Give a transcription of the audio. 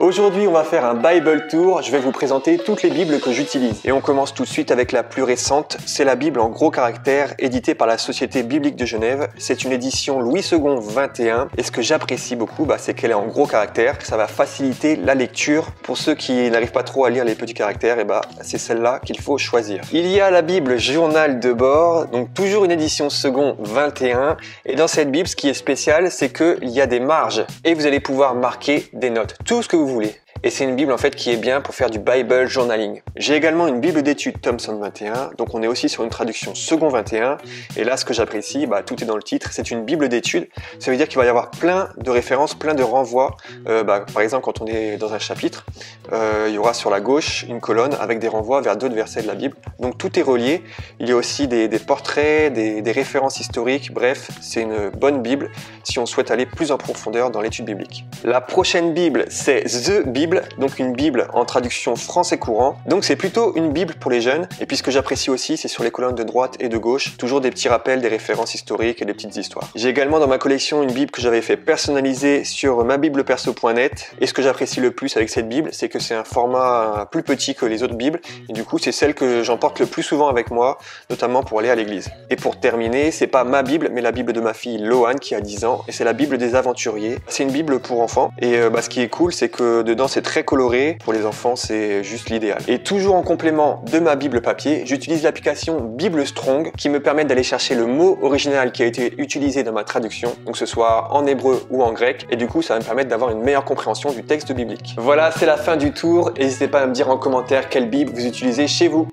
Aujourd'hui, on va faire un Bible Tour. Je vais vous présenter toutes les Bibles que j'utilise. Et on commence tout de suite avec la plus récente. C'est la Bible en gros caractères, éditée par la Société biblique de Genève. C'est une édition Louis II 21. Et ce que j'apprécie beaucoup, c'est qu'elle est en gros caractères. Ça va faciliter la lecture. Pour ceux qui n'arrivent pas trop à lire les petits caractères, c'est celle-là qu'il faut choisir. Il y a la Bible Journal de bord, donc toujours une édition second 21. Et dans cette Bible, ce qui est spécial, c'est qu'il y a des marges. Et vous allez pouvoir marquer des notes. Tout ce que vous voulez. Et c'est une Bible en fait qui est bien pour faire du Bible journaling. J'ai également une Bible d'études Thomson 21, donc on est aussi sur une traduction second 21. Et là, ce que j'apprécie, tout est dans le titre, c'est une Bible d'études. Ça veut dire qu'il va y avoir plein de références, plein de renvois. Par exemple, quand on est dans un chapitre, il y aura sur la gauche une colonne avec des renvois vers d'autres versets de la Bible. Donc tout est relié. Il y a aussi des portraits, des références historiques. Bref, c'est une bonne Bible si on souhaite aller plus en profondeur dans l'étude biblique. La prochaine Bible, c'est The Bible. Donc une Bible en traduction français courant. Donc c'est plutôt une Bible pour les jeunes. Et puis ce que j'apprécie aussi, c'est sur les colonnes de droite et de gauche, toujours des petits rappels, des références historiques et des petites histoires. J'ai également dans ma collection une Bible que j'avais fait personnaliser sur mabibleperso.net. Et ce que j'apprécie le plus avec cette Bible, c'est que c'est un format plus petit que les autres Bibles. Et du coup, c'est celle que j'emporte le plus souvent avec moi, notamment pour aller à l'église. Et pour terminer, c'est pas ma Bible, mais la Bible de ma fille Loane qui a 10 ans. Et c'est la Bible des aventuriers. C'est une Bible pour enfants. Et ce qui est cool, c'est que dedans, c'est très coloré. Pour les enfants, c'est juste l'idéal. Et toujours en complément de ma Bible papier, j'utilise l'application Bible Strong qui me permet d'aller chercher le mot original qui a été utilisé dans ma traduction, donc que ce soit en hébreu ou en grec. Et du coup, ça va me permettre d'avoir une meilleure compréhension du texte biblique. Voilà, c'est la fin du tour. N'hésitez pas à me dire en commentaire quelle Bible vous utilisez chez vous.